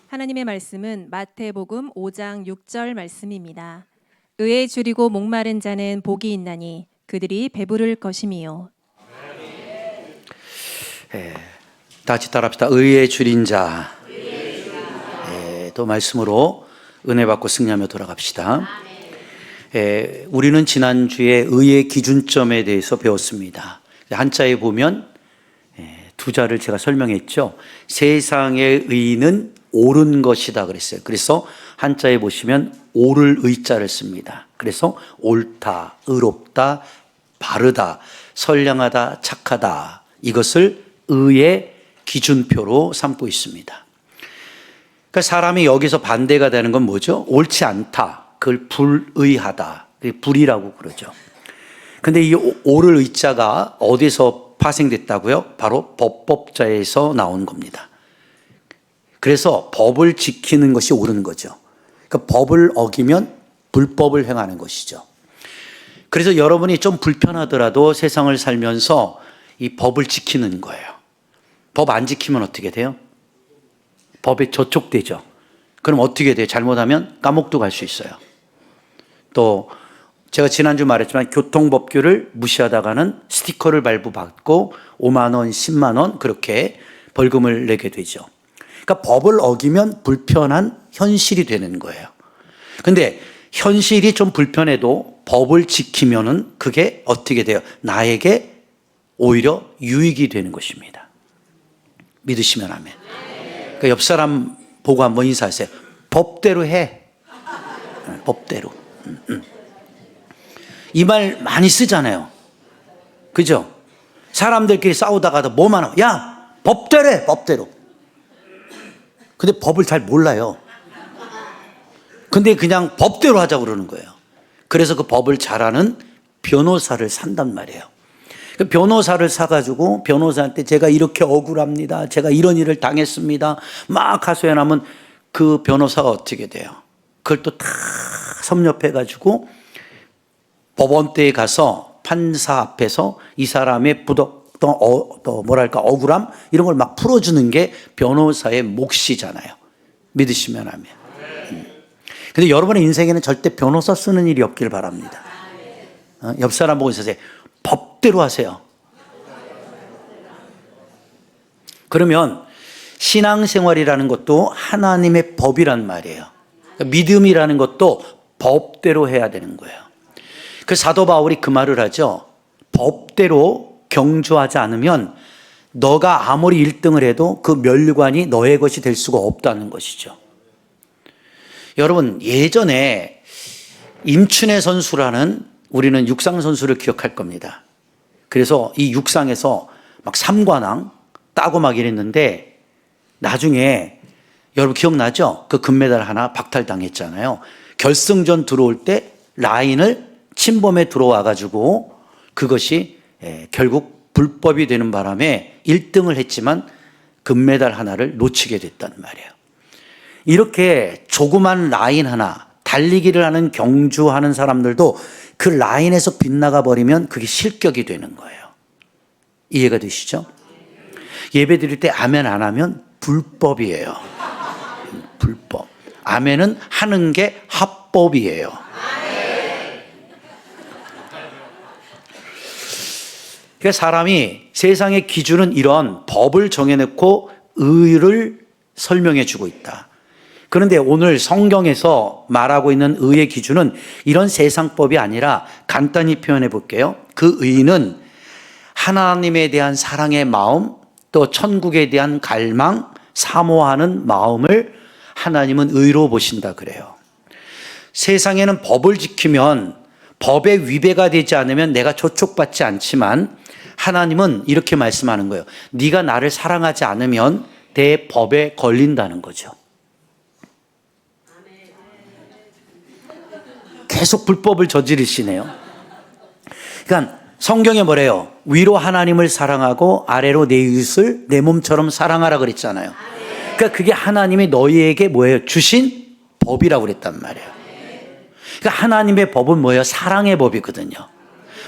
하나님의 말씀은 마태복음 5장 6절 말씀입니다. 의에 줄이고 목마른 자는 복이 있나니 그들이 배부를 것임이요. 다 같이 따라합시다. 의에 줄인 자. 또 말씀으로 은혜 받고 승리하며 돌아갑시다. 우리는 지난주에 의의 기준점에 대해서 배웠습니다. 한자에 보면 두 자를 제가 설명했죠. 세상의 의는 옳은 것이다 그랬어요. 그래서 한자에 보시면 옳을 의자를 씁니다. 그래서 옳다, 의롭다, 바르다, 선량하다, 착하다, 이것을 의의 기준표로 삼고 있습니다. 그러니까 사람이 여기서 반대가 되는 건 뭐죠? 옳지 않다, 그걸 불의하다, 불이라고 그러죠. 근데 이 옳을 의자가 어디서 파생됐다고요? 바로 법법자에서 나온 겁니다. 그래서 법을 지키는 것이 옳은 거죠. 그러니까 법을 어기면 불법을 행하는 것이죠. 그래서 여러분이 좀 불편하더라도 세상을 살면서 이 법을 지키는 거예요. 법 안 지키면 어떻게 돼요? 법에 저촉되죠. 그럼 어떻게 돼요? 잘못하면 감옥도 갈 수 있어요. 또 제가 지난주 말했지만 교통법규를 무시하다가는 스티커를 발부받고 5만 원, 10만 원 그렇게 벌금을 내게 되죠. 그러니까 법을 어기면 불편한 현실이 되는 거예요. 근데 현실이 좀 불편해도 법을 지키면은 그게 어떻게 돼요? 나에게 오히려 유익이 되는 것입니다. 믿으시면 아멘. 그러니까 옆 사람 보고 한번 인사하세요. 법대로 해. 법대로. 이 말 많이 쓰잖아요. 그죠? 사람들끼리 싸우다가도 뭐만 하고, 야, 법대로 해, 법대로. 근데 법을 잘 몰라요. 근데 그냥 법대로 하자고 그러는 거예요. 그래서 그 법을 잘하는 변호사를 산단 말이에요. 그 변호사를 사가지고 변호사한테 제가 이렇게 억울합니다. 제가 이런 일을 당했습니다. 막 하소연하면 그 변호사가 어떻게 돼요? 그걸 또 다 섭렵해가지고 법원대에 가서 판사 앞에서 이 사람의 또 뭐랄까 억울함 이런 걸 막 풀어주는 게 변호사의 몫이잖아요. 믿으시면 하면. 근데 여러분의 인생에는 절대 변호사 쓰는 일이 없길 바랍니다. 옆 사람 보고 있으세요. 법대로 하세요. 그러면 신앙생활이라는 것도 하나님의 법이란 말이에요. 믿음이라는 것도 법대로 해야 되는 거예요. 그 사도 바울이 그 말을 하죠. 법대로 경주하지 않으면 너가 아무리 1등을 해도 그 멸관이 너의 것이 될 수가 없다는 것이죠. 여러분, 예전에 임춘혜 선수라는 우리는 육상 선수를 기억할 겁니다. 그래서 이 육상에서 막 삼관왕 따고 막 이랬는데 나중에 여러분 기억나죠? 그 금메달 하나 박탈당했잖아요. 결승전 들어올 때 라인을 침범해 들어와가지고 그것이 결국 불법이 되는 바람에 1등을 했지만 금메달 하나를 놓치게 됐단 말이에요. 이렇게 조그만 라인 하나, 달리기를 하는 경주하는 사람들도 그 라인에서 빗나가 버리면 그게 실격이 되는 거예요. 이해가 되시죠? 예배 드릴 때 아멘 안 하면 불법이에요. 불법. 아멘은 하는 게 합법이에요. 그러니까 사람이 세상의 기준은 이런 법을 정해놓고 의를 설명해 주고 있다. 그런데 오늘 성경에서 말하고 있는 의의 기준은 이런 세상법이 아니라 간단히 표현해 볼게요. 그 의는 하나님에 대한 사랑의 마음, 또 천국에 대한 갈망, 사모하는 마음을 하나님은 의로 보신다 그래요. 세상에는 법을 지키면 법에 위배가 되지 않으면 내가 저촉받지 않지만 하나님은 이렇게 말씀하는 거예요. 네가 나를 사랑하지 않으면 내 법에 걸린다는 거죠. 계속 불법을 저지르시네요. 그러니까 성경에 뭐래요? 위로 하나님을 사랑하고 아래로 내 이웃을 내 몸처럼 사랑하라 그랬잖아요. 그러니까 그게 하나님이 너희에게 뭐예요? 주신 법이라고 그랬단 말이에요. 그러니까 하나님의 법은 뭐예요? 사랑의 법이거든요.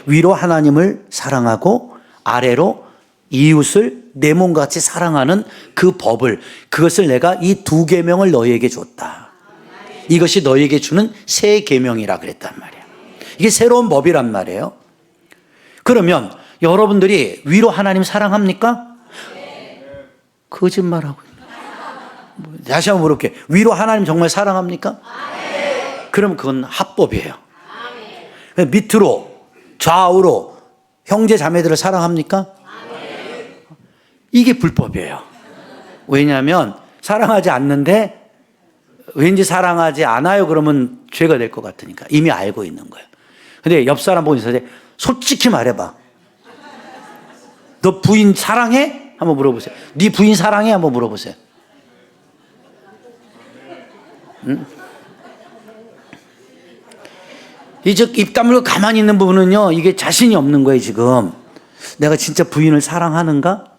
위로 하나님을 사랑하고 아래로 이웃을 내 몸과 같이 사랑하는 그 법을, 그것을 내가 이 두 계명을 너희에게 줬다. 이것이 너희에게 주는 새 계명이라 그랬단 말이에요. 이게 새로운 법이란 말이에요. 그러면 여러분들이 위로 하나님 사랑합니까? 거짓말하고. 다시 한번 물어볼게요. 위로 하나님 정말 사랑합니까? 그럼 그건 합법이에요. 밑으로 좌우로 형제 자매들을 사랑합니까? 이게 불법이에요. 왜냐하면 사랑하지 않는데 왠지 사랑하지 않아요 그러면 죄가 될 것 같으니까 이미 알고 있는 거예요. 근데 옆 사람 보면서 솔직히 말해봐. 너 부인 사랑해? 한번 물어보세요. 네 부인 사랑해? 한번 물어보세요. 응? 이제 입 다물고 가만히 있는 부분은요, 이게 자신이 없는 거예요. 지금 내가 진짜 부인을 사랑하는가?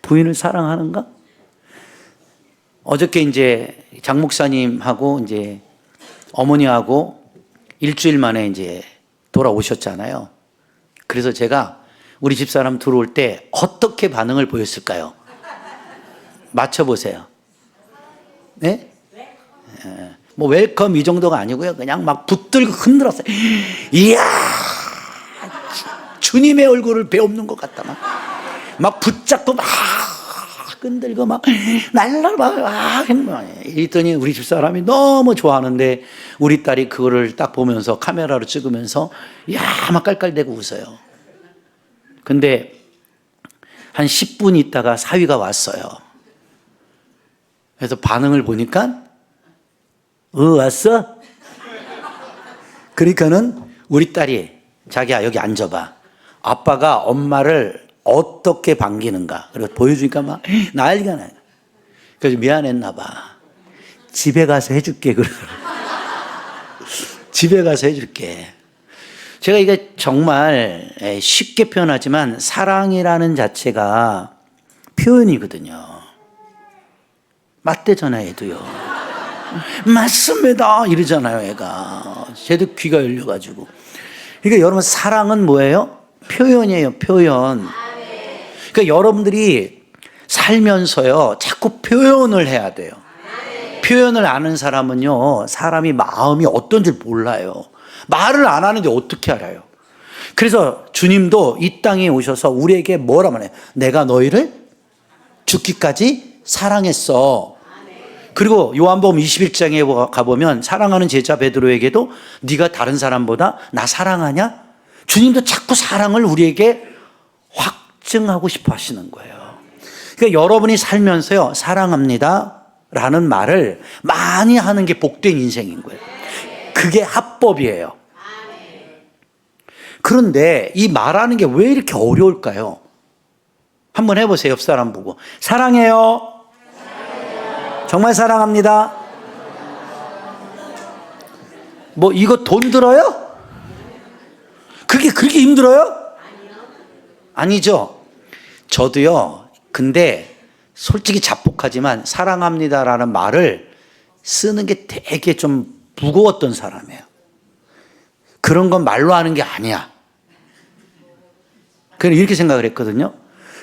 부인을 사랑하는가? 어저께 이제 장 목사님하고 이제 어머니하고 일주일 만에 이제 돌아오셨잖아요. 그래서 제가 우리 집사람 들어올 때 어떻게 반응을 보였을까요? 맞춰보세요. 네? 뭐 웰컴 이 정도가 아니고요. 그냥 막 붙들고 흔들었어요. 이야, 주님의 얼굴을 배우는 것 같다. 막 붙잡고 막 흔들고 막 날라 막 이랬더니 우리 집사람이 너무 좋아하는데 우리 딸이 그거를 딱 보면서 카메라로 찍으면서 야 막 깔깔대고 웃어요. 근데 한 10분 있다가 사위가 왔어요. 그래서 반응을 보니까 왔어? 그러니까는 우리 딸이 자기야 여기 앉아봐. 아빠가 엄마를 어떻게 반기는가. 그리고 보여주니까 막 난리가 나요. 그래서 미안했나 봐. 집에 가서 해줄게. 집에 가서 해줄게. 제가 이게 정말 쉽게 표현하지만 사랑이라는 자체가 표현이거든요. 맞대잖아요, 애도요. 맞습니다. 이러잖아요, 애가. 쟤도 귀가 열려가지고. 그러니까 여러분, 사랑은 뭐예요? 표현이에요, 표현. 그러니까 여러분들이 살면서요, 자꾸 표현을 해야 돼요. 표현을 아는 사람은요, 사람이 마음이 어떤 줄 몰라요. 말을 안 하는데 어떻게 알아요? 그래서 주님도 이 땅에 오셔서 우리에게 뭐라 말해요? 내가 너희를 죽기까지 사랑했어. 그리고 요한복음 21장에 가보면 사랑하는 제자 베드로에게도 네가 다른 사람보다 나 사랑하냐? 주님도 자꾸 사랑을 우리에게 확증하고 싶어 하시는 거예요. 그러니까 여러분이 살면서요, 사랑합니다 라는 말을 많이 하는 게 복된 인생인 거예요. 그게 합법이에요. 그런데 이 말하는 게 왜 이렇게 어려울까요? 한번 해보세요. 옆 사람 보고. 사랑해요. 정말 사랑합니다. 뭐 이거 돈 들어요? 그게 그렇게 힘들어요? 아니죠. 저도요. 근데 솔직히 자폭하지만 사랑합니다라는 말을 쓰는 게 되게 좀 무거웠던 사람이에요. 그런 건 말로 하는 게 아니야. 그냥 이렇게 생각을 했거든요.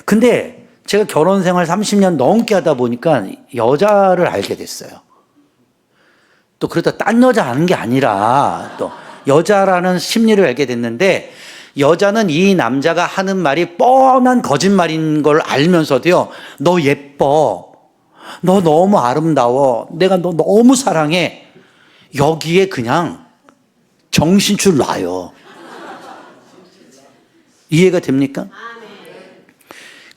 근데 제가 결혼 생활 30년 넘게 하다 보니까 여자를 알게 됐어요. 또 그러다 딴 여자 아는 게 아니라 또 여자라는 심리를 알게 됐는데 여자는 이 남자가 하는 말이 뻔한 거짓말인 걸 알면서도요. 너 예뻐. 너 너무 아름다워. 내가 너 너무 사랑해. 여기에 그냥 정신줄 놔요. 이해가 됩니까?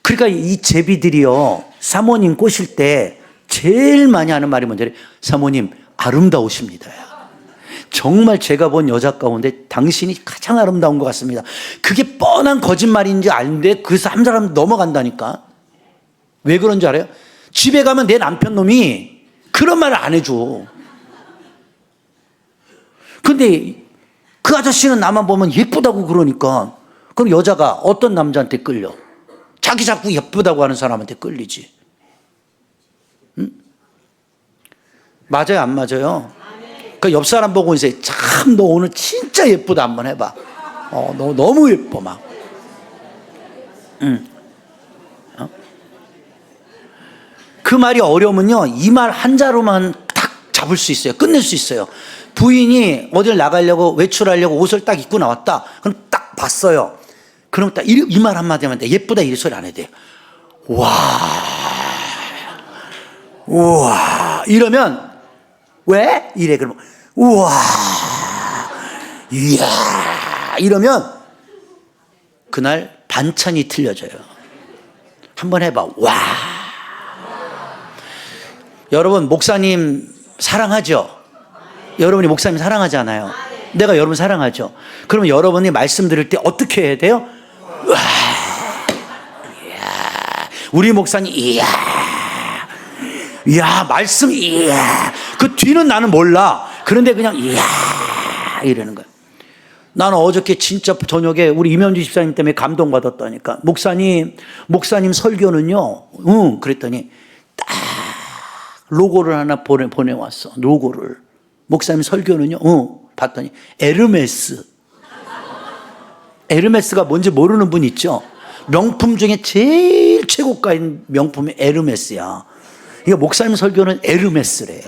그러니까 이 제비들이요, 사모님 꼬실 때 제일 많이 하는 말이 뭔지 알아요? 사모님 아름다우십니다. 정말 제가 본 여자 가운데 당신이 가장 아름다운 것 같습니다. 그게 뻔한 거짓말인지 아는데 그 사람 넘어간다니까. 왜 그런 줄 알아요? 집에 가면 내 남편 놈이 그런 말을 안 해줘. 근데 그 아저씨는 나만 보면 예쁘다고 그러니까 그럼 여자가 어떤 남자한테 끌려? 자기 자꾸 예쁘다고 하는 사람한테 끌리지. 응? 맞아요, 안 맞아요? 그 옆 사람 보고 이제 참 너 오늘 진짜 예쁘다 한번 해봐. 너 너무 예뻐 막. 그 말이 어려우면요, 이 말 한자로만 딱 잡을 수 있어요. 끝낼 수 있어요. 부인이 어딜 나가려고 외출하려고 옷을 딱 입고 나왔다. 그럼 딱 봤어요. 그럼 딱 이 말 한마디 하면 돼. 예쁘다 이 소리 안 해도 돼요. 와, 우와. 이러면 왜? 이래. 그러면 우와, 이야. 이러면 그날 반찬이 틀려져요. 한번 해봐. 와. 여러분, 목사님 사랑하죠? 여러분이 목사님 사랑하잖아요. 내가 여러분 사랑하죠? 그러면 여러분이 말씀 들을 때 어떻게 해야 돼요? 와. 이야. 우리 목사님, 이야. 이야, 말씀, 이야. 그 뒤는 나는 몰라. 그런데 그냥, 이야. 이러는 거야. 나는 어저께 진짜 저녁에 우리 이면주 집사님 때문에 감동받았다니까. 목사님 설교는요. 응. 그랬더니 딱 로고를 하나 보내왔어. 로고를. 목사님 설교는요. 응. 봤더니 에르메스가 뭔지 모르는 분 있죠? 명품 중에 제일 최고가인 명품이 에르메스야. 이거 목사님 설교는 에르메스래.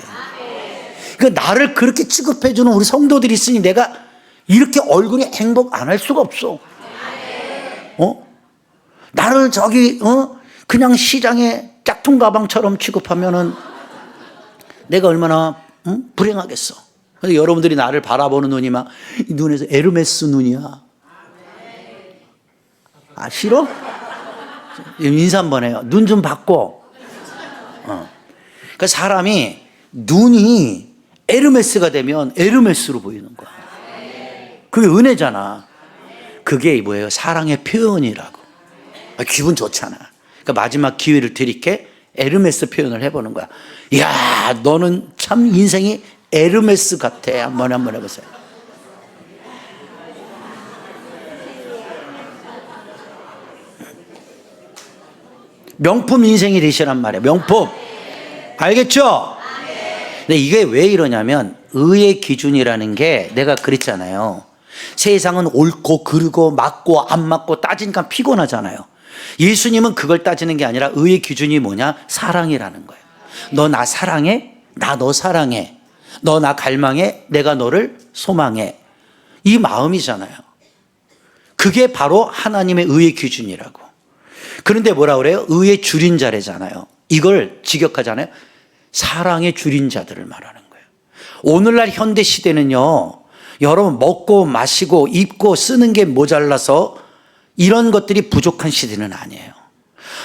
그러니까 나를 그렇게 취급해주는 우리 성도들이 있으니 내가 이렇게 얼굴이 행복 안 할 수가 없어. 나를 그냥 시장에 짝퉁 가방처럼 취급하면은 내가 얼마나 불행하겠어. 근데 여러분들이 나를 바라보는 눈이 막 눈에서 에르메스 눈이야. 아, 싫어? 인사 한번 해요. 눈 좀 바꿔. 그러니까 사람이 눈이 에르메스가 되면 에르메스로 보이는 거야. 그게 은혜잖아. 그게 뭐예요? 사랑의 표현이라고. 기분 좋잖아. 그러니까 마지막 기회를 드릴게 에르메스 표현을 해보는 거야. 이야, 너는 참 인생이 에르메스 같아. 한번 해보세요. 명품 인생이 되시란 말이에요. 명품. 알겠죠? 근데 이게 왜 이러냐면 의의 기준이라는 게 내가 그랬잖아요. 세상은 옳고 그르고 맞고 안 맞고 따지니까 피곤하잖아요. 예수님은 그걸 따지는 게 아니라 의의 기준이 뭐냐? 사랑이라는 거예요. 너 나 사랑해? 나 너 사랑해. 너 나 갈망해? 내가 너를 소망해. 이 마음이잖아요. 그게 바로 하나님의 의의 기준이라고. 그런데 뭐라 그래요? 의의 줄임자래잖아요. 이걸 직역하잖아요. 사랑의 줄임자들을 말하는 거예요. 오늘날 현대 시대는요, 여러분 먹고 마시고 입고 쓰는 게 모자라서 이런 것들이 부족한 시대는 아니에요.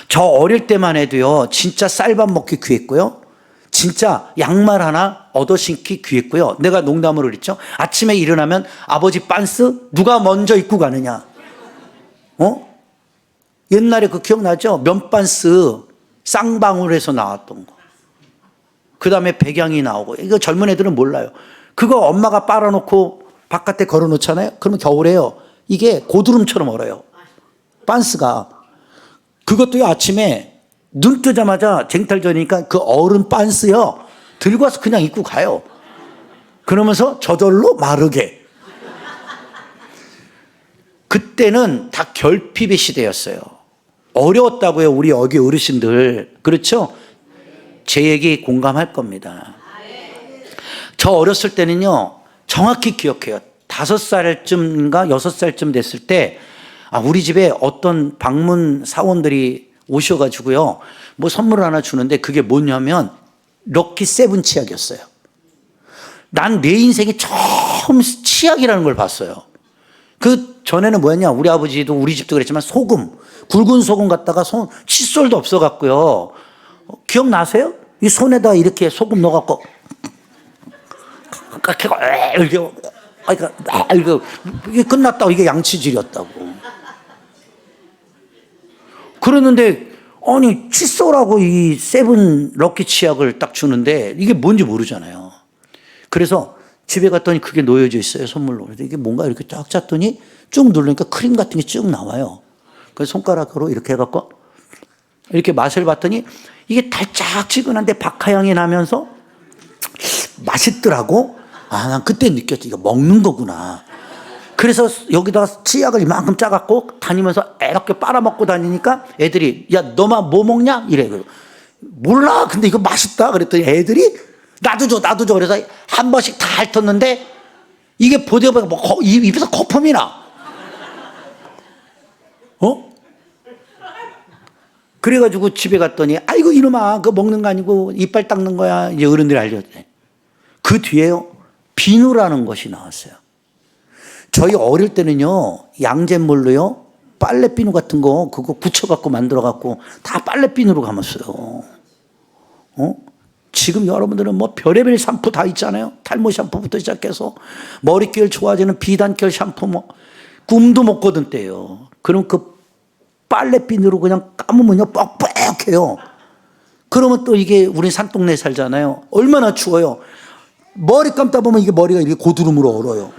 저 어릴 때만 해도요, 진짜 쌀밥 먹기 귀했고요, 진짜 양말 하나 얻어 신기 귀했고요. 내가 농담으로 그랬죠. 아침에 일어나면 아버지 빤스 누가 먼저 입고 가느냐? 옛날에 그 기억나죠? 면빤스 쌍방울에서 나왔던 거. 그 다음에 백양이 나오고. 이거 젊은 애들은 몰라요. 그거 엄마가 빨아놓고 바깥에 걸어놓잖아요. 그러면 겨울에요, 이게 고드름처럼 얼어요. 빤스가. 그것도요, 아침에 눈 뜨자마자 쟁탈전이니까 그 얼은 빤스요, 들고 와서 그냥 입고 가요. 그러면서 저절로 마르게. 그때는 다 결핍의 시대였어요. 어려웠다고요, 우리 여기 어르신들. 그렇죠? 제 얘기 공감할 겁니다. 저 어렸을 때는요, 정확히 기억해요. 5살쯤인가 6살쯤 됐을 때, 우리 집에 어떤 방문 사원들이 오셔가지고요, 뭐 선물을 하나 주는데 그게 뭐냐면 럭키 세븐 치약이었어요. 난 내 인생에 처음 치약이라는 걸 봤어요. 그 전에는 뭐였냐, 우리 아버지도 우리 집도 그랬지만 소금, 굵은 소금 갖다가 칫솔도 없어갖고요, 기억나세요? 이 손에다 이렇게 소금 넣어갖고 이게 끝났다고, 이게 양치질이었다고. 그러는데 아니 칫솔하고 이 세븐 럭키 치약을 딱 주는데 이게 뭔지 모르잖아요. 그래서 집에 갔더니 그게 놓여져 있어요, 선물로. 그래서 이게 뭔가 이렇게 쫙 짰더니 쭉 누르니까 크림 같은 게 쭉 나와요. 그래서 손가락으로 이렇게 해갖고 이렇게 맛을 봤더니 이게 달짝지근한데 박하향이 나면서 맛있더라고. 난 그때 느꼈지. 이거 먹는 거구나. 그래서 여기다가 치약을 이만큼 짜갖고 다니면서 이렇게 빨아먹고 다니니까 애들이, 야, 너만 뭐 먹냐? 이래. 몰라. 근데 이거 맛있다. 그랬더니 애들이 나도 줘, 나도 줘. 그래서 한 번씩 다 핥았는데 이게 보다 보니까 뭐 입에서 거품이 나. 그래가지고 집에 갔더니 아이고 이놈아 그거 먹는 거 아니고 이빨 닦는 거야. 이제 어른들이 알려줬네. 그 뒤에요 비누라는 것이 나왔어요. 저희 어릴 때는요 양잿물로요 빨래 비누 같은 거 그거 굳혀갖고 만들어갖고 다 빨래 비누로 감았어요. 지금 여러분들은 뭐 별의별 샴푸 다 있잖아요. 탈모 샴푸부터 시작해서 머릿결 좋아지는 비단결 샴푸 뭐 꿈도 못 꾸던 때요. 그럼 그 빨래 비누로 그냥 감으면요 뻑뻑해요. 그러면 또 이게 우리 산동네 살잖아요. 얼마나 추워요. 머리 감다 보면 이게 머리가 이렇게 고드름으로 얼어요.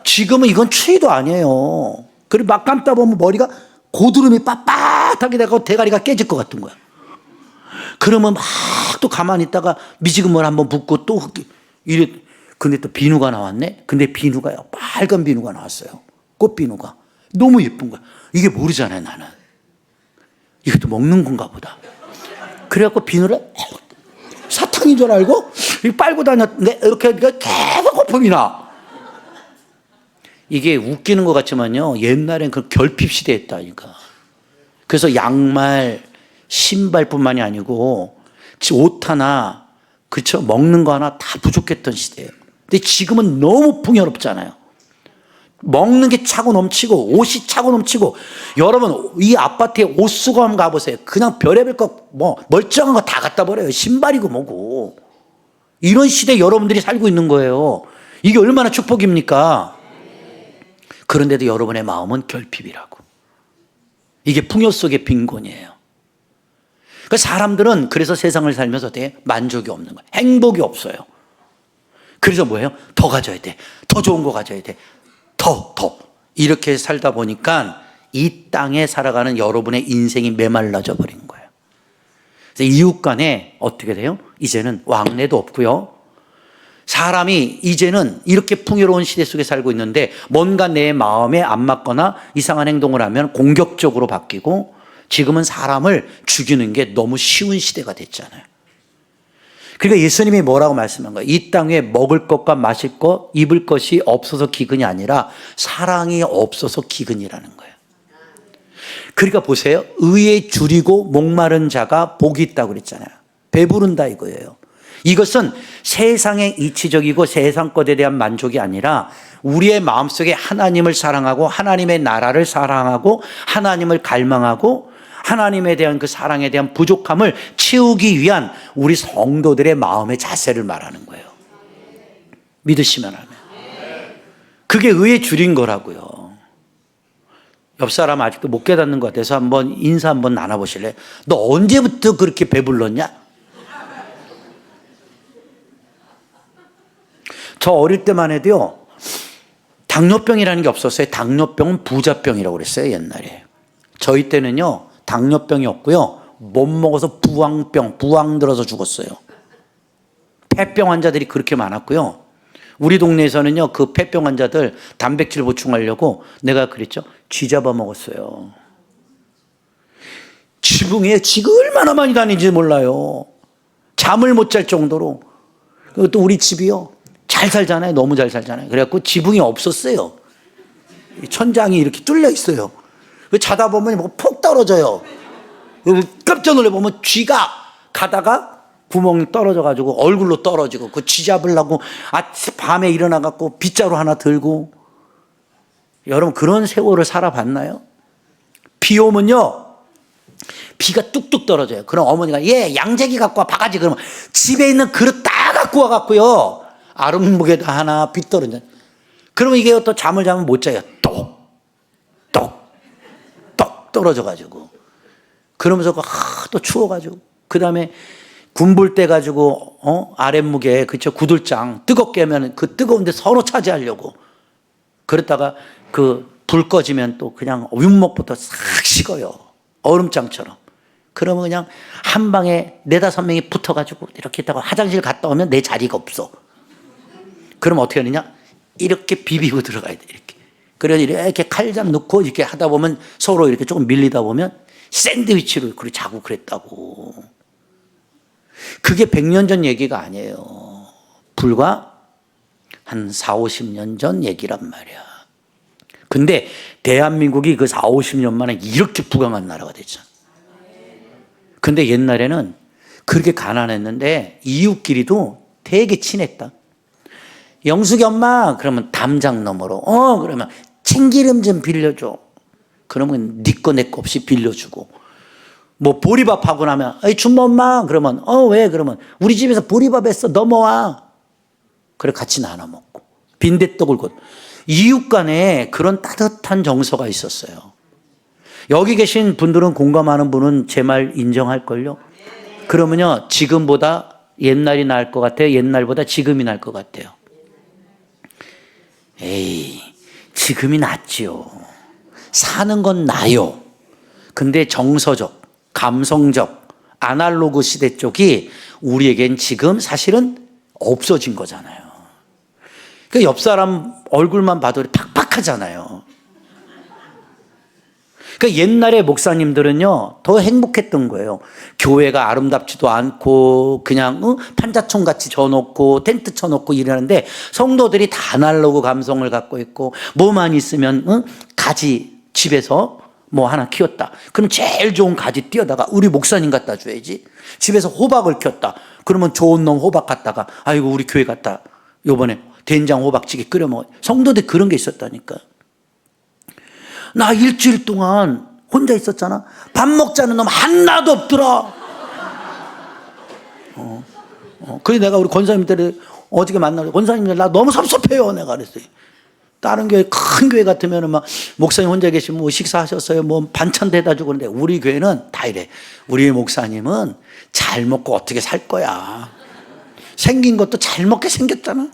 지금은 이건 추위도 아니에요. 그리고 막 감다 보면 머리가 고드름이 빳빳하게 되고 대가리가 깨질 것 같은 거야. 그러면 막 또 가만히 있다가 미지근물 한번 붓고 또 이래. 근데 또 비누가 나왔네. 근데 비누가요 빨간 비누가 나왔어요. 꽃비누가 너무 예쁜 거야. 이게 모르잖아요 나는. 이것도 먹는 건가 보다. 그래갖고 비누를 사탕인 줄 알고 빨고 다녔는데 이렇게 하니까 계속 거품이 나. 이게 웃기는 것 같지만요 옛날엔 그 결핍 시대였다니까. 그래서 양말 신발뿐만이 아니고 옷 하나 그쵸 먹는 거 하나 다 부족했던 시대예요. 근데 지금은 너무 풍요롭잖아요. 먹는 게 차고 넘치고 옷이 차고 넘치고. 여러분 이 아파트에 옷수거함 가보세요. 그냥 별의별 거 뭐 멀쩡한 거 다 갖다 버려요. 신발이고 뭐고. 이런 시대에 여러분들이 살고 있는 거예요. 이게 얼마나 축복입니까? 그런데도 여러분의 마음은 결핍이라고. 이게 풍요 속의 빈곤이에요. 그러니까 사람들은 그래서 세상을 살면서 되게 만족이 없는 거예요. 행복이 없어요. 그래서 뭐예요? 더 가져야 돼. 더 좋은 거 가져야 돼. 더. 이렇게 살다 보니까 이 땅에 살아가는 여러분의 인생이 메말라져 버린 거예요. 그래서 이웃 간에 어떻게 돼요? 이제는 왕래도 없고요. 사람이 이제는 이렇게 풍요로운 시대 속에 살고 있는데 뭔가 내 마음에 안 맞거나 이상한 행동을 하면 공격적으로 바뀌고 지금은 사람을 죽이는 게 너무 쉬운 시대가 됐잖아요. 그러니까 예수님이 뭐라고 말씀한 거예요? 이 땅에 먹을 것과 마실 것, 입을 것이 없어서 기근이 아니라 사랑이 없어서 기근이라는 거예요. 그러니까 보세요. 의에 줄이고 목마른 자가 복이 있다고 그랬잖아요. 배부른다 이거예요. 이것은 세상의 이치적이고 세상 것에 대한 만족이 아니라 우리의 마음속에 하나님을 사랑하고 하나님의 나라를 사랑하고 하나님을 갈망하고 하나님에 대한 그 사랑에 대한 부족함을 채우기 위한 우리 성도들의 마음의 자세를 말하는 거예요. 믿으시면 하면. 그게 의에 줄인 거라고요. 옆 사람 아직도 못 깨닫는 것 같아서 한번 인사 한번 나눠보실래요? 너 언제부터 그렇게 배불렀냐? 저 어릴 때만 해도요 당뇨병이라는 게 없었어요. 당뇨병은 부자병이라고 그랬어요 옛날에. 저희 때는요 당뇨병이 없고요 못 먹어서 부황 들어서 죽었어요. 폐병 환자들이 그렇게 많았고요. 우리 동네에서는요 그 폐병 환자들 단백질 보충하려고 내가 그랬죠 쥐 잡아 먹었어요. 지붕에 쥐가 얼마나 많이 다니는지 몰라요. 잠을 못 잘 정도로. 또 우리 집이요 잘 살잖아요. 너무 잘 살잖아요. 그래갖고 지붕이 없었어요. 천장이 이렇게 뚫려 있어요. 자다 보면 뭐 폭 떨어져요. 깜짝 놀래 보면 쥐가 가다가 구멍이 떨어져가지고 얼굴로 떨어지고 그 쥐 잡으려고 밤에 일어나갖고 빗자루 하나 들고. 여러분 그런 세월을 살아봤나요? 비 오면요 비가 뚝뚝 떨어져요. 그럼 어머니가 양재기 갖고 와 바가지. 그러면 집에 있는 그릇 다 갖고 와갖고요 아랫목에다 하나 빗 떨어져. 그러면 이게 또 잠을 자면 못 자요. 똑 떨어져가지고. 그러면서 또 추워가지고. 그 다음에 군불 때 가지고 아랫목에 그쵸 구들장 뜨겁게 하면 그 뜨거운데 서로 차지하려고. 그러다가 그 불 꺼지면 또 그냥 윗목부터 싹 식어요. 얼음장처럼. 그러면 그냥 한 방에 4-5명이 붙어가지고 이렇게 있다가 화장실 갔다 오면 내 자리가 없어. 그럼 어떻게 하느냐? 이렇게 비비고 들어가야 돼. 이렇게. 그래서 이렇게 칼잡 넣고 이렇게 하다 보면 서로 이렇게 조금 밀리다 보면 샌드위치로 그렇게 자고 그랬다고. 그게 100년 전 얘기가 아니에요. 불과 한 4, 50년 전 얘기란 말이야. 근데 대한민국이 그 4, 50년 만에 이렇게 부강한 나라가 됐잖아. 근데 옛날에는 그렇게 가난했는데 이웃끼리도 되게 친했다. 영숙이 엄마 그러면 담장 너머로 그러면 참기름 좀 빌려줘. 그러면 네 거 내 거 없이 빌려주고, 뭐 보리밥 하고 나면 준모 엄마 그러면 왜 그러면 우리 집에서 보리밥 했어 넘어와. 그래 같이 나눠 먹고 빈대떡을 곧 이웃 간에 그런 따뜻한 정서가 있었어요. 여기 계신 분들은 공감하는 분은 제 말 인정할걸요. 그러면요 지금보다 옛날이 나을 것 같아요, 옛날보다 지금이 나을 것 같아요? 에이, 지금이 낫지요. 사는 건 나요. 근데 정서적, 감성적, 아날로그 시대 쪽이 우리에겐 지금 사실은 없어진 거잖아요. 그 옆 사람 얼굴만 봐도 팍팍하잖아요. 그러니까 옛날에 목사님들은요 더 행복했던 거예요. 교회가 아름답지도 않고 그냥 판자촌 같이 져놓고 텐트 쳐놓고 이러는데 성도들이 다 아날로그 감성을 갖고 있고, 뭐만 있으면 가지 집에서 뭐 하나 키웠다. 그럼 제일 좋은 가지 띄어다가 우리 목사님 갖다 줘야지. 집에서 호박을 키웠다. 그러면 좋은 놈 호박 갖다가 아이고 우리 교회 갔다 요번에 된장 호박찌개 끓여 먹어. 성도들 그런 게 있었다니까. 나 일주일 동안 혼자 있었잖아. 밥 먹자는 놈 하나도 없더라. 그래 내가 우리 권사님들 어저께 만나서 권사님들 나 너무 섭섭해요. 내가 그랬어요. 다른 교회 큰 교회 같으면 막 목사님 혼자 계시면 뭐 식사하셨어요? 뭐 반찬 대다 주고. 그런데 우리 교회는 다 이래. 우리 목사님은 잘 먹고 어떻게 살 거야. 생긴 것도 잘 먹게 생겼잖아.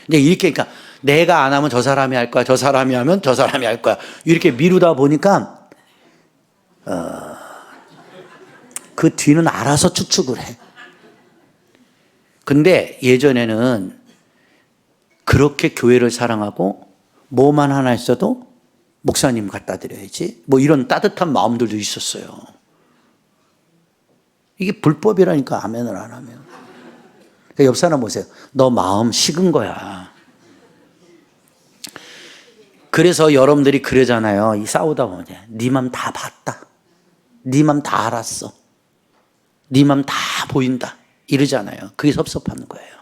근데 이렇게 그러니까 내가 안 하면 저 사람이 할 거야. 저 사람이 하면 저 사람이 할 거야. 이렇게 미루다 보니까 그 뒤는 알아서 추측을 해. 근데 예전에는 그렇게 교회를 사랑하고 뭐만 하나 있어도 목사님 갖다 드려야지. 뭐 이런 따뜻한 마음들도 있었어요. 이게 불법이라니까 아멘을 안 하면. 그러니까 옆 사람 보세요. 너 마음 식은 거야. 그래서 여러분들이 그러잖아요. 이 싸우다 보면 네 맘 다 봤다. 네 맘 다 알았어. 네 맘 다 보인다. 이러잖아요. 그게 섭섭한 거예요.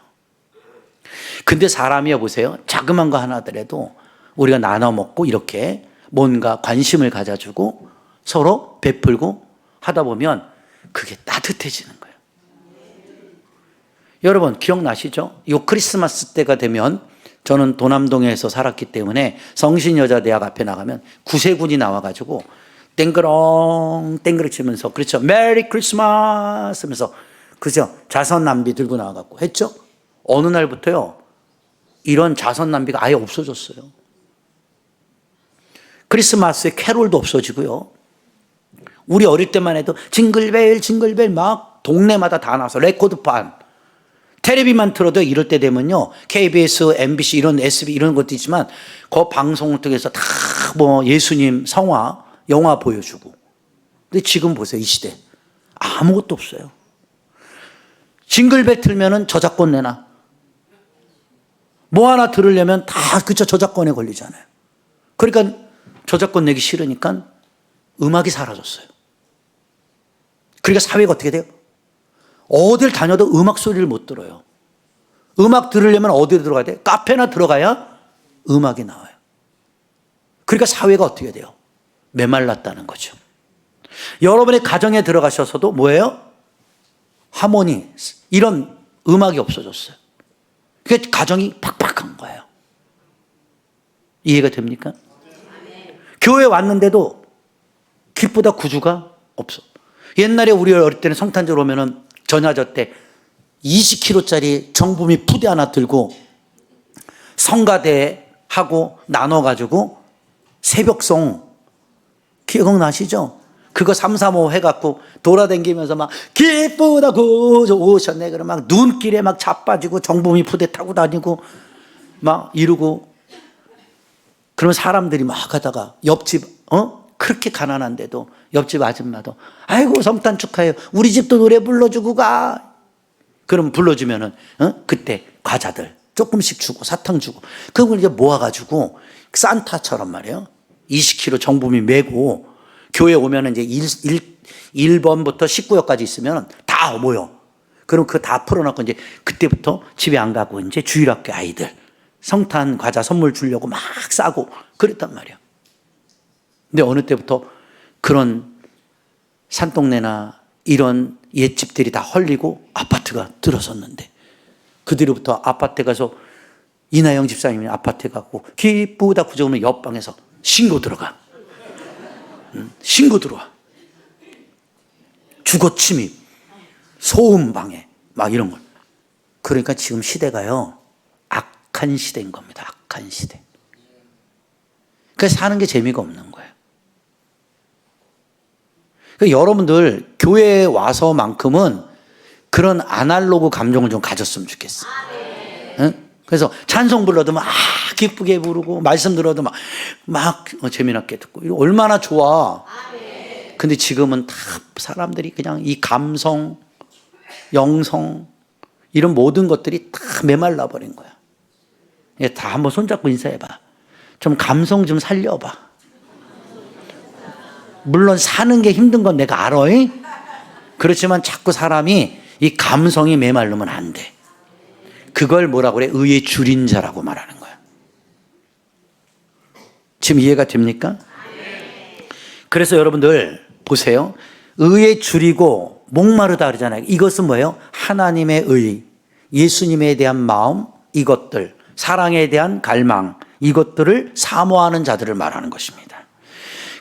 근데 사람이요 보세요. 자그만 거 하나더라도 우리가 나눠 먹고 이렇게 뭔가 관심을 가져주고 서로 베풀고 하다 보면 그게 따뜻해지는 거예요. 여러분 기억나시죠? 요 크리스마스 때가 되면 저는 도남동에서 살았기 때문에 성신여자대학 앞에 나가면 구세군이 나와가지고 땡그렁 땡그렁 치면서 그렇죠. 메리 크리스마스 하면서 그죠. 자선남비 들고 나와갖고 했죠. 어느 날부터요 이런 자선남비가 아예 없어졌어요. 크리스마스에 캐롤도 없어지고요. 우리 어릴 때만 해도 징글벨 징글벨 막 동네마다 다 나와서 레코드판 텔레비만 틀어도 이럴 때 되면요 KBS, MBC 이런 SB 이런 것도 있지만 그 방송을 통해서 다 뭐 예수님 성화 영화 보여주고. 근데 지금 보세요. 이 시대 아무것도 없어요. 징글벨 틀면은 저작권 내나 뭐 하나 들으려면 다 그저 저작권에 걸리잖아요. 그러니까 저작권 내기 싫으니까 음악이 사라졌어요. 그러니까 사회가 어떻게 돼요? 어딜 다녀도 음악 소리를 못 들어요. 음악 들으려면 어디로 들어가야 돼요? 카페나 들어가야 음악이 나와요. 그러니까 사회가 어떻게 돼요? 메말랐다는 거죠. 여러분의 가정에 들어가셔서도 뭐예요? 하모니 이런 음악이 없어졌어요. 그게 가정이 팍팍한 거예요. 이해가 됩니까? 교회 왔는데도 기쁘다 구주가 없어. 옛날에 우리 어릴 때는 성탄절 오면은 전야절 때 20kg짜리 정부미 푸대 하나 들고 성가대 하고 나눠가지고 새벽송 기억나시죠? 그거 335 해갖고 돌아다니면서 막 기쁘다 구주 오셨네. 그러면 막 눈길에 막 자빠지고 정부미 푸대 타고 다니고 막 이러고 그러면 사람들이 막 가다가 옆집 그렇게 가난한데도 옆집 아줌마도 아이고 성탄 축하해요. 우리 집도 노래 불러주고 가. 그럼 불러주면은 그때 과자들 조금씩 주고 사탕 주고 그걸 이제 모아가지고 산타처럼 말이에요. 20kg 정부미 메고 교회 오면은 이제 1번부터 19역까지 있으면 다 모여. 그럼 그거 다 풀어놓고 이제 그때부터 집에 안 가고 이제 주일학교 아이들 성탄 과자 선물 주려고 막 싸고 그랬단 말이야. 근데 어느 때부터 그런 산동네나 이런 옛집들이 다 헐리고 아파트가 들어섰는데 그 뒤로부터 아파트에 가서 이나영 집사님이 아파트에 가고 기쁘다 그저오면 옆방에서 신고 들어가. 신고 들어와. 주거 침입, 소음 방해 막 이런 걸. 그러니까 지금 시대가요 악한 시대인 겁니다. 악한 시대. 그래서 사는 게 재미가 없는 거예요. 그러니까 여러분들 교회에 와서만큼은 그런 아날로그 감정을 좀 가졌으면 좋겠어요. 응? 그래서 찬송 불러도 막 기쁘게 부르고 말씀 들어도 막 재미나게 듣고 얼마나 좋아. 근데 지금은 다 사람들이 그냥 이 감성, 영성 이런 모든 것들이 다 메말라 버린 거야. 다 한번 손잡고 인사해봐. 좀 감성 좀 살려봐. 물론 사는 게 힘든 건 내가 알아. 그렇지만 자꾸 사람이 이 감성이 메말르면 안 돼. 그걸 뭐라고 그래? 의에 줄인 자라고 말하는 거야. 지금 이해가 됩니까? 그래서 여러분들 보세요. 의에 줄이고 목마르다 그러잖아요. 이것은 뭐예요? 하나님의 의, 예수님에 대한 마음, 이것들, 사랑에 대한 갈망, 이것들을 사모하는 자들을 말하는 것입니다.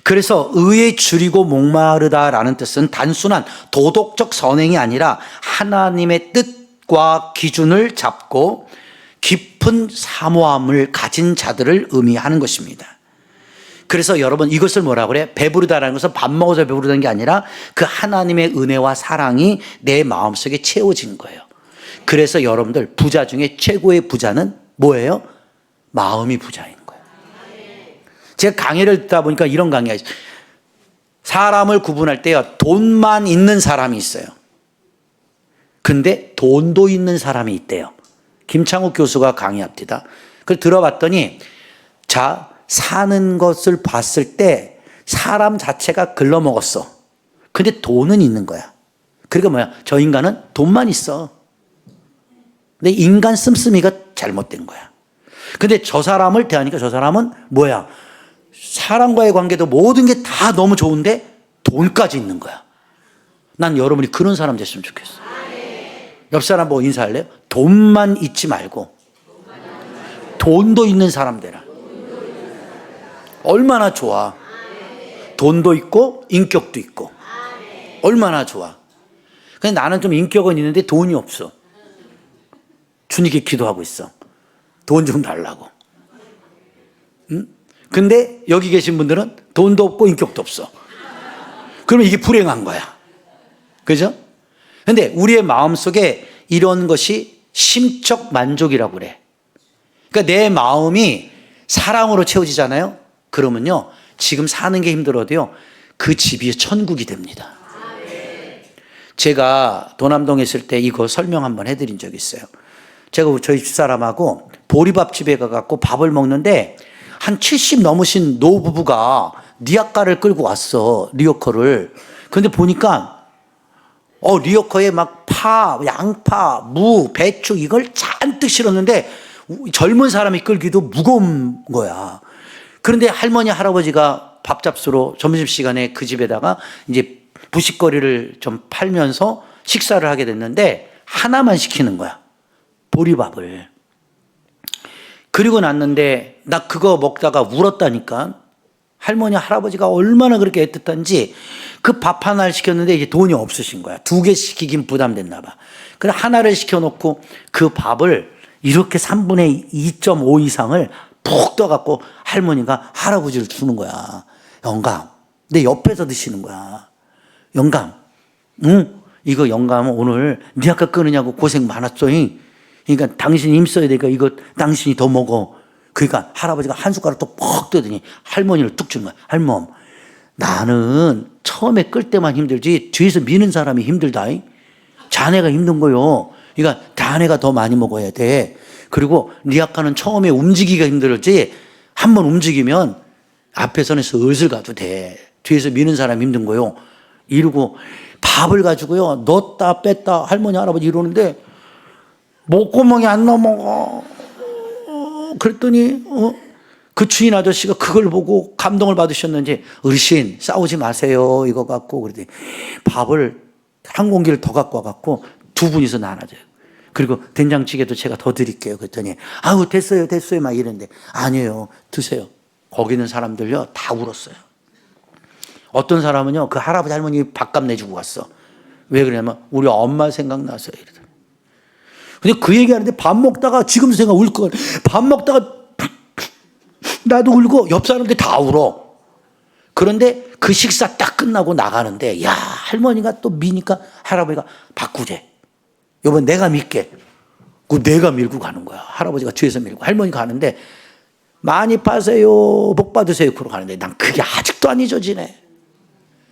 그래서 의에 줄이고 목마르다라는 뜻은 단순한 도덕적 선행이 아니라 하나님의 뜻과 기준을 잡고 깊은 사모함을 가진 자들을 의미하는 것입니다. 그래서 여러분 이것을 뭐라고 그래? 배부르다라는 것은 밥 먹어서 배부르다는 게 아니라 그 하나님의 은혜와 사랑이 내 마음속에 채워진 거예요. 그래서 여러분들 부자 중에 최고의 부자는 뭐예요? 마음이 부자인 거예요. 제가 강의를 듣다 보니까 이런 강의가 있어요. 사람을 구분할 때요, 돈만 있는 사람이 있어요. 근데 돈도 있는 사람이 있대요. 김창욱 교수가 강의합니다. 그걸 들어봤더니, 자, 사는 것을 봤을 때 사람 자체가 글러먹었어. 근데 돈은 있는 거야. 그러니까 뭐야? 저 인간은 돈만 있어. 근데 인간 씀씀이가 잘못된 거야. 근데 저 사람을 대하니까 저 사람은 뭐야? 사람과의 관계도 모든 게 다 너무 좋은데 돈까지 있는 거야. 난 여러분이 그런 사람 됐으면 좋겠어. 옆 사람 보고 인사할래요? 돈만 있지 말고 돈도 있는 사람 되라. 얼마나 좋아. 돈도 있고 인격도 있고 얼마나 좋아. 근데 나는 좀 인격은 있는데 돈이 없어. 주님께 기도하고 있어. 돈 좀 달라고. 응? 근데 여기 계신 분들은 돈도 없고 인격도 없어. 그러면 이게 불행한 거야. 그죠? 근데 우리의 마음속에 이런 것이 심적 만족이라고 그래. 그러니까 내 마음이 사랑으로 채워지잖아요. 그러면요, 지금 사는 게 힘들어도요, 그 집이 천국이 됩니다. 제가 도남동에 있을 때 이거 설명 한번 해드린 적이 있어요. 제가 저희 집사람하고 보리밥집에 가갖고 밥을 먹는데 한 70 넘으신 노부부가 리아카를 끌고 왔어. 리어커를. 근데 보니까 리어커에 막 파, 양파, 무, 배추 이걸 잔뜩 실었는데 젊은 사람이 끌기도 무거운 거야. 그런데 할머니 할아버지가 밥 잡수러 점심시간에 그 집에다가 이제 부식거리를 좀 팔면서 식사를 하게 됐는데 하나만 시키는 거야. 보리밥을. 그리고 났는데 나 그거 먹다가 울었다니까. 할머니 할아버지가 얼마나 그렇게 애틋한지 그 밥 하나를 시켰는데 이제 돈이 없으신 거야. 2개 시키긴 부담됐나 봐. 그래서 하나를 시켜놓고 그 밥을 이렇게 3분의 2.5 이상을 푹 떠갖고 할머니가 할아버지를 주는 거야. 영감, 내 옆에서 드시는 거야. 영감, 응? 이거 영감은 오늘 네 아까 끊으냐고 고생 많았어. 그러니까 당신이 힘써야 되니까 이거 당신이 더 먹어. 그러니까 할아버지가 한 숟가락 또 퍽 떠더니 할머니를 뚝 주는 거야. 할멈, 나는 처음에 끌 때만 힘들지 뒤에서 미는 사람이 힘들다. 자네가 힘든 거요. 그러니까 다네가 더 많이 먹어야 돼. 그리고 리아카는 처음에 움직이기가 힘들었지 한 번 움직이면 앞에서는 슬슬 가도 돼. 뒤에서 미는 사람이 힘든 거요. 이러고 밥을 가지고요. 넣었다 뺐다 할머니 할아버지 이러는데 목구멍이 안 넘어가. 그랬더니 그 주인 아저씨가 그걸 보고 감동을 받으셨는지 어르신 싸우지 마세요 이거 갖고 그랬더니 밥을 한 공기를 더 갖고 와갖고 두 분이서 나눠줘요. 그리고 된장찌개도 제가 더 드릴게요. 그랬더니 아우 됐어요 막 이랬는데 아니에요 드세요. 거기 있는 사람들요 다 울었어요. 어떤 사람은요 그 할아버지 할머니 밥값 내주고 갔어. 왜 그러냐면 우리 엄마 생각나서요 이러더니. 근데 그 얘기하는데 밥 먹다가 지금도 생각 울 거. 밥 먹다가 나도 울고 옆 사람들 다 울어. 그런데 그 식사 딱 끝나고 나가는데 야 할머니가 또 미니까 할아버지가 바꾸재. 여보 내가 밀게. 그 내가 밀고 가는 거야. 할아버지가 뒤에서 밀고 할머니가 가는데 많이 파세요 복 받으세요 그러고 가는데 난 그게 아직도 안 잊어지네.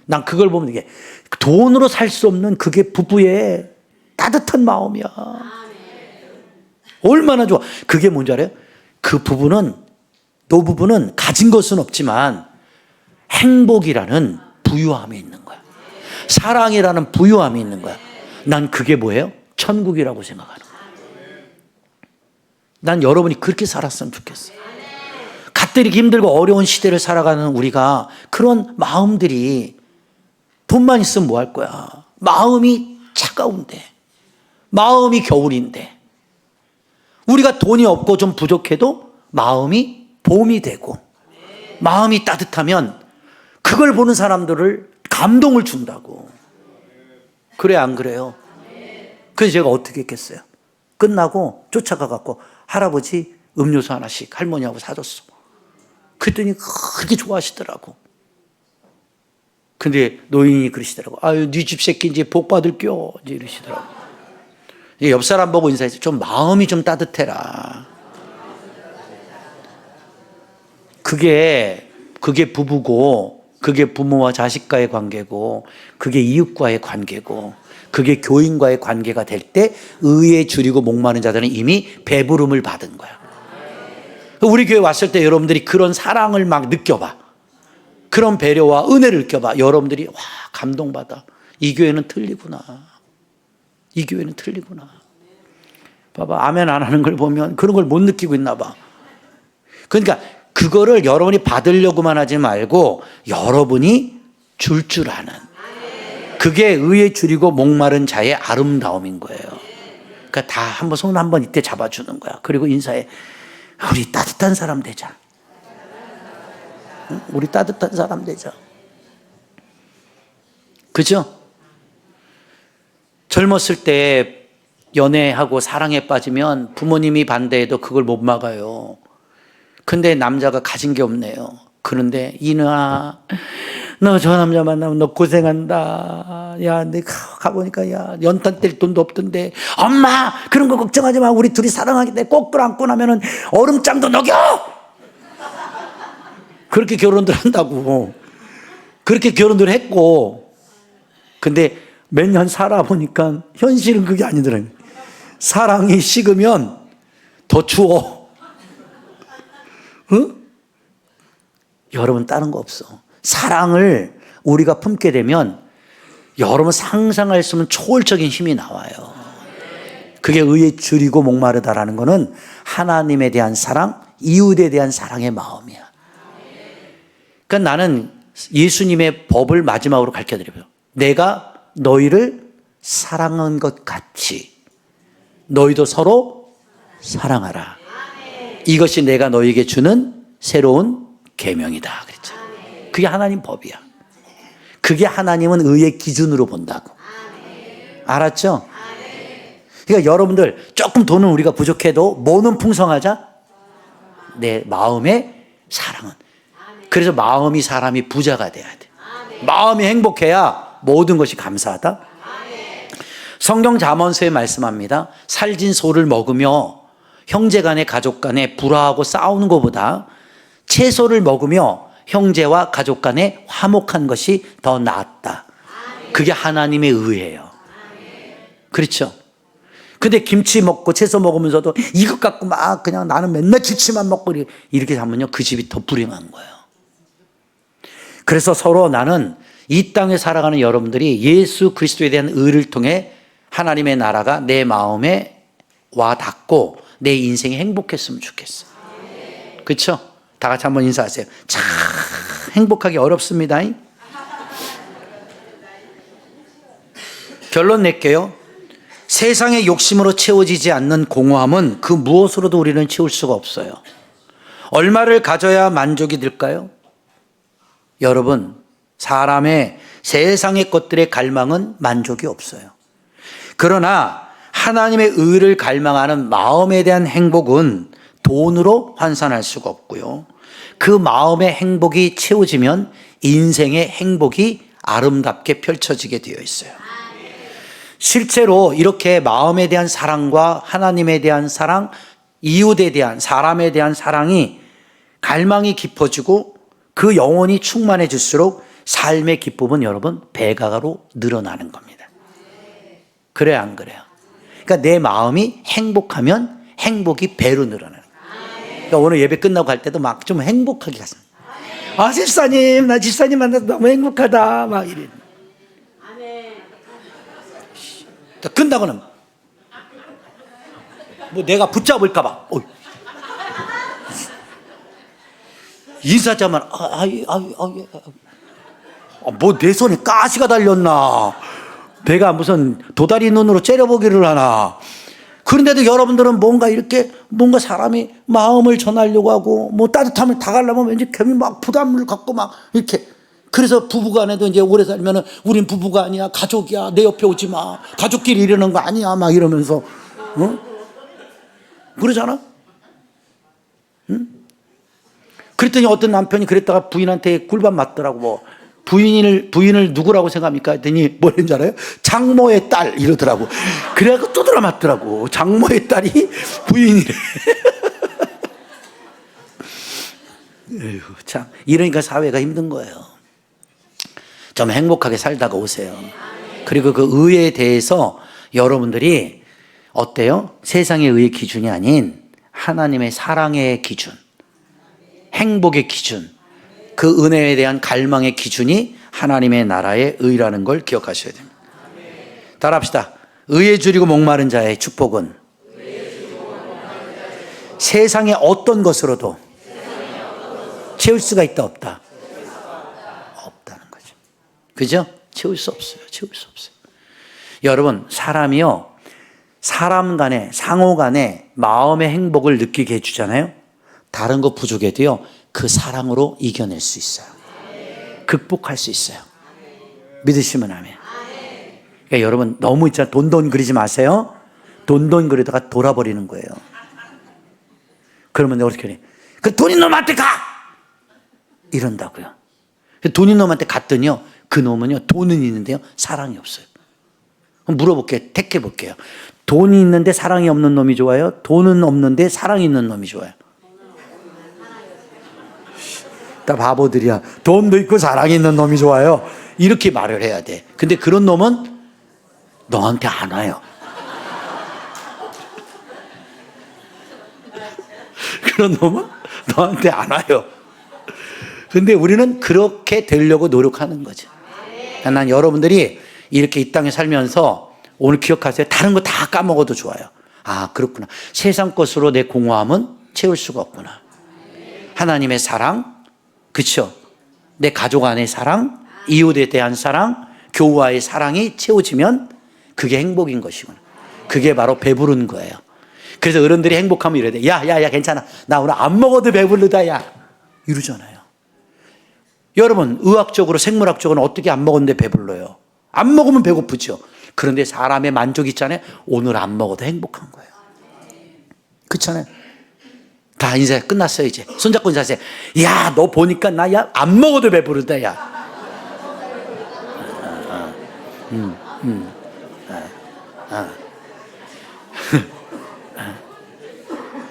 난 그걸 보면 이게 돈으로 살 수 없는 그게 부부의 따뜻한 마음이야. 얼마나 좋아. 그게 뭔지 알아요? 그 부부는 노부부는 가진 것은 없지만 행복이라는 부유함이 있는 거야. 사랑이라는 부유함이 있는 거야. 난 그게 뭐예요? 천국이라고 생각하는 거야. 난 여러분이 그렇게 살았으면 좋겠어요. 갓들이기 힘들고 어려운 시대를 살아가는 우리가 그런 마음들이 돈만 있으면 뭐 할 거야. 마음이 차가운데 마음이 겨울인데 우리가 돈이 없고 좀 부족해도 마음이 봄이 되고 마음이 따뜻하면 그걸 보는 사람들을 감동을 준다고. 그래 안 그래요? 그래서 제가 어떻게 했겠어요? 끝나고 쫓아가 갖고 할아버지 음료수 하나씩 할머니하고 사줬어. 그랬더니 그렇게 좋아하시더라고. 근데 노인이 그러시더라고. 아유 네 집 새끼인지 복 받을게요 이제 이러시더라고. 옆 사람 보고 인사해서 좀 마음이 좀 따뜻해라. 그게 부부고 그게 부모와 자식과의 관계고 그게 이웃과의 관계고 그게 교인과의 관계가 될 때 의에 줄이고 목마른 자들은 이미 배부름을 받은 거야. 우리 교회 왔을 때 여러분들이 그런 사랑을 막 느껴봐. 그런 배려와 은혜를 느껴봐. 여러분들이 와 감동받아. 이 교회는 틀리구나. 이 교회는 틀리구나. 봐봐 아멘 안 하는 걸 보면 그런 걸 못 느끼고 있나 봐. 그러니까 그거를 여러분이 받으려고만 하지 말고 여러분이 줄 아는 그게 의에 줄이고 목마른 자의 아름다움인 거예요. 그러니까 다 한번 손 한번 이때 잡아주는 거야. 그리고 인사해. 우리 따뜻한 사람 되자. 우리 따뜻한 사람 되자. 그죠? 젊었을 때 연애하고 사랑에 빠지면 부모님이 반대해도 그걸 못 막아요. 근데 남자가 가진 게 없네요. 그런데 이누아 너 저 남자 만나면 너 고생한다. 야 내가 가보니까 야 연탄 뗄 돈도 없던데 엄마 그런 거 걱정하지 마. 우리 둘이 사랑하기 때문에 꼭 끌어안고 나면은 얼음장도 녹여. 그렇게 결혼들 한다고. 그렇게 결혼들 했고 근데 몇 년 살아보니까 현실은 그게 아니더라고요. 사랑이 식으면 더 추워. 응? 여러분 다른 거 없어. 사랑을 우리가 품게 되면 여러분 상상할 수 없는 초월적인 힘이 나와요. 그게 의에 줄이고 목마르다라는 거는 하나님에 대한 사랑, 이웃에 대한 사랑의 마음이야. 그러니까 나는 예수님의 법을 마지막으로 가르쳐드려요. 내가 너희를 사랑한 것 같이 너희도 서로 사랑하라. 이것이 내가 너희에게 주는 새로운 계명이다. 그랬죠. 그게 하나님 법이야. 그게 하나님은 의의 기준으로 본다고. 알았죠? 그러니까 여러분들 조금 돈은 우리가 부족해도 뭐는 풍성하자? 내 마음의 사랑은. 그래서 마음이 사람이 부자가 돼야 돼. 마음이 행복해야 모든 것이 감사하다. 성경 잠언서에 말씀합니다. 살진 소를 먹으며 형제 간에 가족 간에 불화하고 싸우는 것보다 채소를 먹으며 형제와 가족 간에 화목한 것이 더 낫다. 그게 하나님의 의예요. 그렇죠? 근데 김치 먹고 채소 먹으면서도 이것 갖고 막 그냥 나는 맨날 김치만 먹고 이렇게 하면요, 그 집이 더 불행한 거예요. 그래서 서로 나는 이 땅에 살아가는 여러분들이 예수 그리스도에 대한 의를 통해 하나님의 나라가 내 마음에 와 닿고 내 인생이 행복했으면 좋겠어. 그렇죠? 다 같이 한번 인사하세요. 참 행복하기 어렵습니다. 결론 낼게요. 세상의 욕심으로 채워지지 않는 공허함은 그 무엇으로도 우리는 채울 수가 없어요. 얼마를 가져야 만족이 될까요? 여러분, 사람의 세상의 것들의 갈망은 만족이 없어요. 그러나 하나님의 의를 갈망하는 마음에 대한 행복은 돈으로 환산할 수가 없고요. 그 마음의 행복이 채워지면 인생의 행복이 아름답게 펼쳐지게 되어 있어요. 실제로 이렇게 마음에 대한 사랑과 하나님에 대한 사랑, 이웃에 대한, 사람에 대한 사랑이 갈망이 깊어지고 그 영혼이 충만해질수록 삶의 기쁨은 여러분 배가로 늘어나는 겁니다. 그래요, 안 그래요? 그러니까 내 마음이 행복하면 행복이 배로 늘어나는 거예요. 그러니까 오늘 예배 끝나고 갈 때도 막 좀 행복하게 갔습니다. 아, 집사님, 나 집사님 만나서 너무 행복하다 막 이래. 끝나고는 뭐 내가 붙잡을까봐 인사자만 뭐 내 손에 가시가 달렸나, 내가 무슨 도다리 눈으로 째려보기를 하나. 그런데도 여러분들은 뭔가 이렇게 뭔가 사람이 마음을 전하려고 하고 뭐 따뜻함을 다 가려면 왠지 괜히 막 부담을 갖고 막 이렇게. 그래서 부부간에도 이제 오래 살면은 우린 부부가 아니야, 가족이야, 내 옆에 오지 마, 가족끼리 이러는 거 아니야 막 이러면서 그러잖아. 응? 그랬더니 어떤 남편이 그랬다가 부인한테 꿀밤 맞더라고. 뭐 부인을 누구라고 생각합니까 했더니 뭐랬는 줄 알아요? 장모의 딸 이러더라고. 그래갖고 두드려 맞더라고. 장모의 딸이 부인이래. 에휴, 참 이러니까 사회가 힘든 거예요. 좀 행복하게 살다가 오세요. 그리고 그 의에 대해서 여러분들이 어때요? 세상의 의의 기준이 아닌 하나님의 사랑의 기준, 행복의 기준, 그 은혜에 대한 갈망의 기준이 하나님의 나라의 의라는 걸 기억하셔야 됩니다. 따라합시다. 의에 줄이고 목마른 자의 축복은 세상의 어떤 것으로도 채울 수가 있다 없다? 없다는 거죠. 그죠? 채울 수 없어요. 채울 수 없어요. 여러분, 사람이요, 사람 간에, 상호 간에 마음의 행복을 느끼게 해주잖아요. 다른 거 부족해도요, 그 사랑으로 이겨낼 수 있어요. 극복할 수 있어요. 믿으시면 아멘. 그러니까 여러분, 너무 있잖아. 돈돈 그리지 마세요. 돈돈 그리다가 돌아버리는 거예요. 그러면 내가 어떻게 해? 그 돈 있는 놈한테 가! 이런다고요. 돈 있는 놈한테 갔더니요, 그 놈은요, 돈은 있는데요, 사랑이 없어요. 그럼 물어볼게요. 택해볼게요. 돈이 있는데 사랑이 없는 놈이 좋아요? 돈은 없는데 사랑이 있는 놈이 좋아요? 다 바보들이야. 돈도 있고 사랑이 있는 놈이 좋아요. 이렇게 말을 해야 돼. 근데 그런 놈은 너한테 안 와요. 그런 놈은 너한테 안 와요. 근데 우리는 그렇게 되려고 노력하는 거죠. 난 여러분들이 이렇게 이 땅에 살면서 오늘 기억하세요. 다른 거 다 까먹어도 좋아요. 아, 그렇구나. 세상 것으로 내 공허함은 채울 수가 없구나. 하나님의 사랑, 그렇죠? 내 가족 안의 사랑, 이웃에 대한 사랑, 교우와의 사랑이 채워지면 그게 행복인 것이구나. 그게 바로 배부른 거예요. 그래서 어른들이 행복하면 이래야 돼. 야, 괜찮아. 나 오늘 안 먹어도 배부르다, 야. 이러잖아요. 여러분, 의학적으로, 생물학적으로 어떻게 안 먹었는데 배불러요? 안 먹으면 배고프죠. 그런데 사람의 만족이 있잖아요. 오늘 안 먹어도 행복한 거예요. 그렇잖아요. 다 인사 끝났어요. 이제 손잡고 인사하세요. 야, 너 보니까 나 야 안 먹어도 배부르다, 야.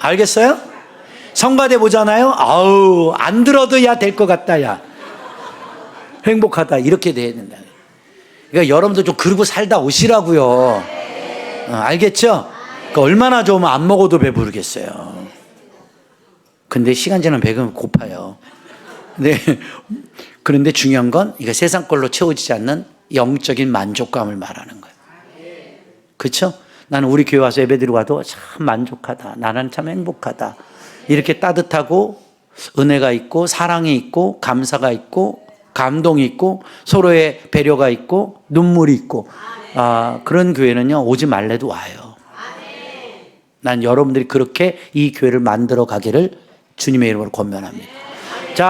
알겠어요? 성가대 보잖아요. 아우, 안 들어도 야 될 것 같다, 야. 행복하다, 이렇게 돼야 된다. 그러니까 여러분도 좀 그러고 살다 오시라고요. 알겠죠? 그러니까 얼마나 좋으면 안 먹어도 배부르겠어요. 근데 시간 지나면 배가 고파요. 그런데 중요한 건 이거 세상 걸로 채워지지 않는 영적인 만족감을 말하는 거예요. 그렇죠? 나는 우리 교회 와서 예배드리고 와도 참 만족하다. 나는 참 행복하다. 이렇게 따뜻하고 은혜가 있고 사랑이 있고 감사가 있고 감동이 있고 서로의 배려가 있고 눈물이 있고 그런 교회는요 오지 말래도 와요. 난 여러분들이 그렇게 이 교회를 만들어 가기를 주님의 이름으로 권면합니다. 자.